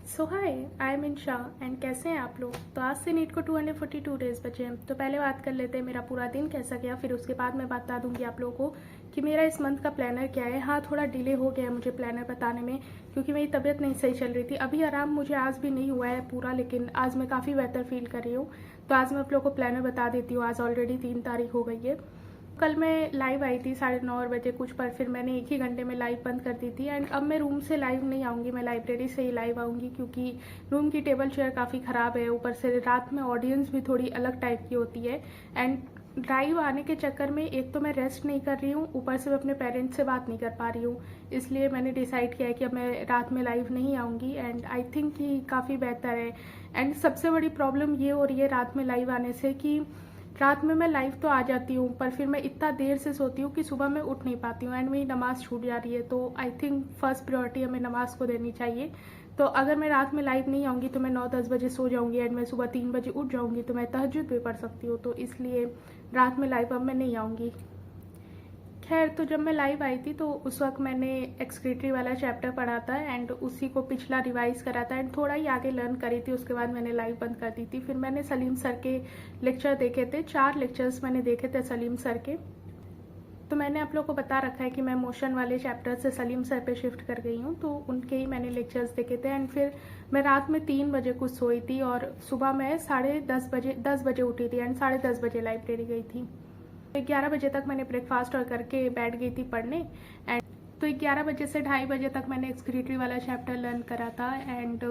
So hi, I am Insha and कैसे हैं आप लोग। तो आज से नीट को 242 डेज़ बचे हैं। तो पहले बात कर लेते हैं मेरा पूरा दिन कैसा गया, फिर उसके बाद मैं बता दूंगी आप लोगों को कि मेरा इस मंथ का प्लानर क्या है। हाँ, थोड़ा डिले हो गया है मुझे प्लानर बताने में क्योंकि मेरी तबीयत नहीं सही चल रही थी। अभी आराम मुझे आज भी नहीं हुआ है पूरा, लेकिन आज मैं काफ़ी बेहतर फील कर रही हूँ। तो आज मैं आप लोगों को प्लानर बता देती हूँ। आज ऑलरेडी 3 तारीख हो गई है। कल मैं लाइव आई थी 9:30 बजे कुछ पर, फिर मैंने 1 ही घंटे में लाइव बंद कर दी थी। एंड अब मैं रूम से लाइव नहीं आऊँगी, मैं लाइब्रेरी से ही लाइव आऊँगी क्योंकि रूम की टेबल चेयर काफ़ी ख़राब है। ऊपर से रात में ऑडियंस भी थोड़ी अलग टाइप की होती है। एंड लाइव आने के चक्कर में एक तो मैं रेस्ट नहीं कर रही हूँ, ऊपर से मैं अपने पेरेंट्स से बात नहीं कर पा रही हूँ। इसलिए मैंने डिसाइड किया है कि अब मैं रात में लाइव नहीं आऊँगी। एंड आई थिंक कि काफ़ी बेहतर है। एंड सबसे बड़ी प्रॉब्लम ये हो रही है रात में लाइव आने से कि रात में मैं लाइव तो आ जाती हूँ पर फिर मैं इतना देर से सोती हूँ कि सुबह मैं उठ नहीं पाती हूँ एंड मेरी नमाज़ छूट जा रही है। तो आई थिंक फर्स्ट प्रायोरिटी हमें नमाज़ को देनी चाहिए। तो अगर मैं रात में लाइव नहीं आऊँगी तो मैं 9-10 बजे सो जाऊँगी एंड मैं सुबह 3 बजे उठ जाऊँगी, तो मैं तहज्जुद भी पढ़ सकती हूँ। तो इसलिए रात में लाइव अब मैं नहीं आऊँगी। खैर, तो जब मैं लाइव आई थी तो उस वक्त मैंने एक्सक्रीटरी वाला चैप्टर पढ़ा था एंड उसी को पिछला रिवाइज करा था एंड थोड़ा ही आगे लर्न करी थी। उसके बाद मैंने लाइव बंद कर दी थी। फिर मैंने सलीम सर के लेक्चर देखे थे, 4 लेक्चर्स मैंने देखे थे सलीम सर के। तो मैंने आप लोग को बता रखा है कि मैं मोशन वाले चैप्टर से सलीम सर पे शिफ्ट कर गई हूँ, तो उनके ही मैंने लेक्चर्स देखे थे। एंड फिर मैं रात में 3 बजे कुछ सोई थी और सुबह मैं 10:30 बजे उठी थी एंड 10:30 बजे लाइब्रेरी गई थी। 11 बजे तक मैंने ब्रेकफास्ट और करके बैठ गई थी पढ़ने। एंड तो 11 बजे से 2:30 बजे तक मैंने एक्सक्रीटरी वाला चैप्टर लर्न करा था। एंड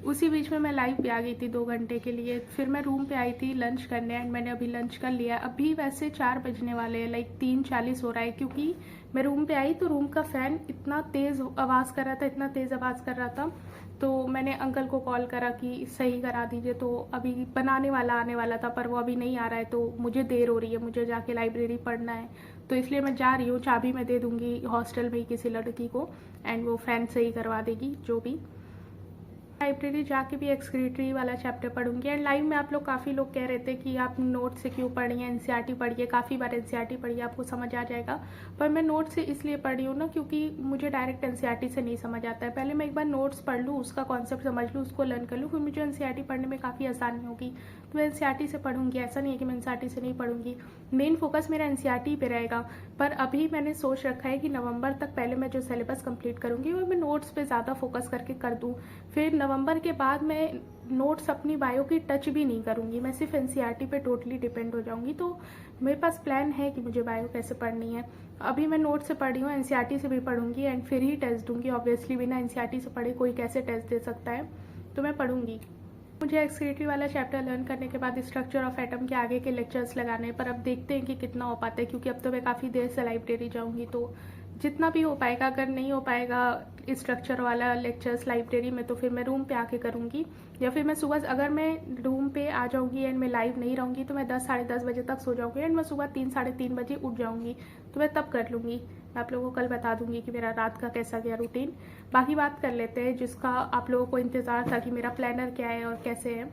उसी बीच में मैं लाइव भी आ गई थी 2 घंटे के लिए। फिर मैं रूम पे आई थी लंच करने एंड मैंने अभी लंच कर लिया। अभी वैसे 4 बजने वाले हैं, लाइक 3:40 हो रहा है क्योंकि मैं रूम पे आई तो रूम का फ़ैन इतना तेज़ आवाज़ कर रहा था, इतना तेज़ आवाज़ कर रहा था। तो मैंने अंकल को कॉल करा कि सही करा दीजिए। तो अभी बनाने वाला आने वाला था पर वो अभी नहीं आ रहा है, तो मुझे देर हो रही है, मुझे जाके लाइब्रेरी पढ़ना है। तो इसलिए मैं जा रही हूँ। चाबी मैं दे दूँगी हॉस्टल में ही किसी लड़की को एंड वो फ़ैन सही करवा देगी जो भी। लाइब्रेरी जाके भी एक्सक्रीटरी वाला चैप्टर पढ़ूंगी। एंड लाइव में आप लोग काफ़ी लोग कह रहे थे कि आप नोट से क्यों पढ़िए, एनसीईआरटी पढ़िए, काफ़ी बार एनसीईआरटी पढ़िए आपको समझ आ जाएगा। पर मैं नोट से इसलिए पढ़ रही हूँ ना क्योंकि मुझे डायरेक्ट एनसीईआरटी से नहीं समझ आता है। पहले मैं एक बार नोट्स पढ़ लूँ, उसका कॉन्सेप्ट समझ लूँ, उसको लर्न कर लूँ, फिर मुझे एनसीईआरटी पढ़ने में काफ़ी आसानी होगी। तो मैं एनसीईआरटी से पढ़ूंगी, ऐसा नहीं है कि मैं एनसीईआरटी से नहीं पढ़ूंगी। मेन फोकस मेरा एनसीईआरटी पे रहेगा। पर अभी मैंने सोच रखा है कि नवंबर तक पहले मैं जो सिलेबस कंप्लीट करूंगी वो मैं नोट्स पे ज़्यादा फोकस करके कर दूँ। फिर नवंबर के बाद मैं नोट्स अपनी बायो की टच भी नहीं करूंगी, मैं सिर्फ एनसीईआरटी पे टोटली डिपेंड हो जाऊंगी। तो मेरे पास प्लान है कि मुझे बायो कैसे पढ़नी है। अभी मैं नोट से पढ़ी हूँ, एनसीईआरटी से भी पढ़ूंगी एंड फिर ही टेस्ट दूंगी। ऑब्वियसली बिना एनसीईआरटी से पढ़े कोई कैसे टेस्ट दे सकता है, तो मैं पढ़ूंगी। मुझे एक्सक्रीटरी वाला चैप्टर लर्न करने के बाद स्ट्रक्चर ऑफ एटम के आगे के लेक्चर्स लगाने हैं, पर अब देखते हैं कि कितना हो पाता है क्योंकि अब तो मैं काफ़ी देर से लाइब्रेरी जाऊंगी। तो जितना भी हो पाएगा, अगर नहीं हो पाएगा स्ट्रक्चर वाला लेक्चर्स लाइब्रेरी में तो फिर मैं रूम पे आके करूँगी, या फिर मैं सुबह अगर मैं रूम पे आ जाऊँगी एंड मैं लाइव नहीं रहूँगी तो मैं 10-10:30 बजे तक सो जाऊँगी एंड मैं सुबह 3-3:30 बजे उठ जाऊँगी, तो मैं तब कर लूँगी। मैं आप लोगों को कल बता दूँगी कि मेरा रात का कैसा गया रूटीन। बाकी बात कर लेते हैं जिसका आप लोगों को इंतज़ार था कि मेरा प्लानर क्या है और कैसे है।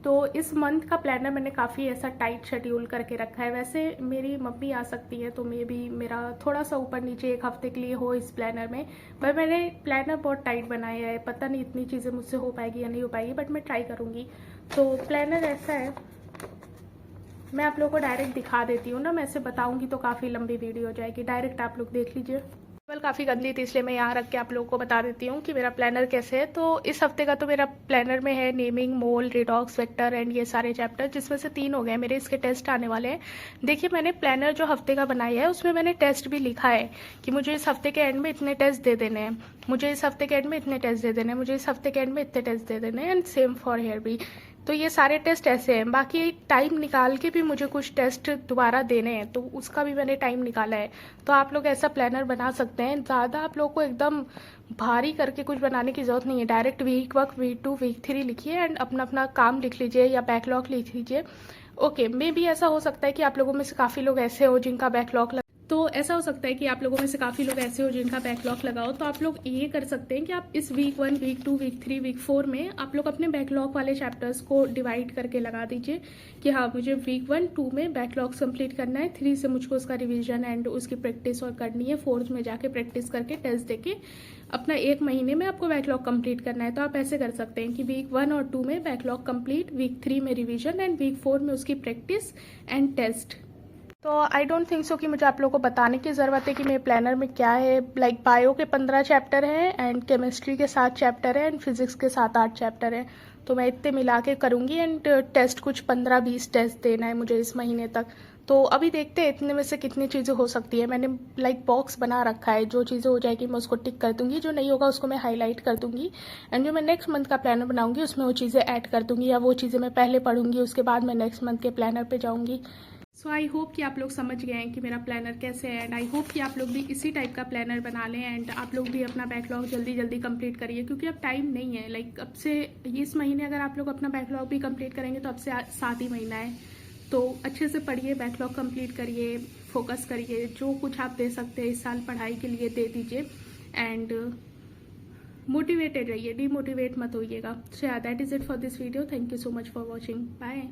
तो इस मंथ का प्लानर मैंने काफ़ी ऐसा टाइट शेड्यूल करके रखा है। वैसे मेरी मम्मी आ सकती है तो मे भी मेरा थोड़ा सा ऊपर नीचे 1 हफ्ते के लिए हो इस प्लानर में, पर मैंने प्लानर बहुत टाइट बनाया है। पता नहीं इतनी चीज़ें मुझसे हो पाएगी या नहीं हो पाएगी, बट मैं ट्राई करूँगी। तो प्लानर ऐसा है, मैं आप लोगों को डायरेक्ट दिखा देती हूँ ना, मैं ऐसे बताऊँगी तो काफ़ी लंबी वीडियो हो जाएगी। डायरेक्ट आप लोग देख लीजिए। टेबल काफ़ी गंदी थी इसलिए मैं यहाँ रख के आप लोगों को बता देती हूँ कि मेरा प्लानर कैसे है। तो इस हफ्ते का तो मेरा प्लानर में है naming, mole, redox, vector and ये सारे चैप्टर, जिसमें से 3 हो गए मेरे। इसके टेस्ट आने वाले हैं। देखिए, मैंने प्लानर जो हफ्ते का बनाया है उसमें मैंने टेस्ट भी लिखा है कि मुझे इस हफ्ते के एंड में इतने टेस्ट दे देने हैं, मुझे इस हफ्ते के एंड में इतने टेस्ट दे देने हैं, मुझे इस हफ्ते के एंड में इतने टेस्ट दे देने हैं। एंड सेम फॉर हेयर भी। तो ये सारे टेस्ट ऐसे हैं। बाकी टाइम निकाल के भी मुझे कुछ टेस्ट दोबारा देने हैं तो उसका भी मैंने टाइम निकाला है। तो आप लोग ऐसा प्लानर बना सकते हैं। ज़्यादा आप लोग को एकदम भारी करके कुछ बनाने की ज़रूरत नहीं है। डायरेक्ट वीक 1, वीक 2, वीक 3 लिखिए एंड अपना अपना काम लिख लीजिए या बैकलॉग लिख लीजिए। ओके, मे भी ऐसा हो सकता है कि आप लोगों में से काफ़ी लोग ऐसे हो जिनका बैकलॉग तो ऐसा हो सकता है कि आप लोगों में से काफ़ी लोग ऐसे हो जिनका बैकलॉग लगा हो, तो आप लोग ये कर सकते हैं कि आप इस वीक 1, वीक 2, वीक 3, वीक 4 में आप लोग अपने बैकलॉग वाले चैप्टर्स को डिवाइड करके लगा दीजिए कि हाँ, मुझे वीक 1, 2 में बैकलॉग्स कंप्लीट करना है, 3 से मुझको उसका रिवीजन एंड उसकी प्रैक्टिस और करनी है, 4th में जाके प्रैक्टिस करके टेस्ट देके अपना 1 महीने में आपको बैकलॉग कंप्लीट करना है। तो आप ऐसे कर सकते हैं कि वीक 1 और 2 में बैकलॉग कंप्लीट, वीक 3 में रिवीजन एंड वीक 4 में उसकी प्रैक्टिस एंड टेस्ट। तो आई डोंट थिंक सो कि मुझे आप लोगों को बताने की ज़रूरत है कि मेरे प्लानर में क्या है। लाइक बायो के 15 चैप्टर हैं एंड केमिस्ट्री के 7 चैप्टर हैं एंड फिजिक्स के 7-8 चैप्टर हैं। तो मैं इतने मिला के करूँगी एंड टेस्ट कुछ 15-20 टेस्ट देना है मुझे इस महीने तक। तो अभी देखते हैं इतने में से कितनी चीज़ें हो सकती है। मैंने लाइक बॉक्स बना रखा है, जो चीज़ें हो जाएगी मैं उसको टिक कर दूँगी, जो नहीं होगा उसको मैं हाईलाइट कर दूँगी एंड जो मैं नेक्स्ट मंथ का प्लानर बनाऊँगी उसमें वो चीज़ें ऐड कर दूँगी, या वो चीज़ें मैं पहले पढ़ूँगी उसके बाद मैं नेक्स्ट मंथ के प्लानर पे जाऊँगी। सो आई होप कि आप लोग समझ गए हैं कि मेरा प्लानर कैसे है एंड आई होप कि आप लोग भी इसी टाइप का प्लानर बना लें एंड आप लोग भी अपना बैकलॉग जल्दी जल्दी कंप्लीट करिए, क्योंकि अब टाइम नहीं है। लाइक अब से इस महीने अगर आप लोग अपना बैकलॉग भी कंप्लीट करेंगे तो अब से 7 ही महीना है। तो अच्छे से पढ़िए, बैकलॉग कंप्लीट करिए, फोकस करिए, जो कुछ आप दे सकते हैं इस साल पढ़ाई के लिए दे दीजिए एंड मोटिवेटेड रहिए, डीमोटिवेट मत होइएगा। So yeah that is it for this video. Thank you so much for watching. Bye.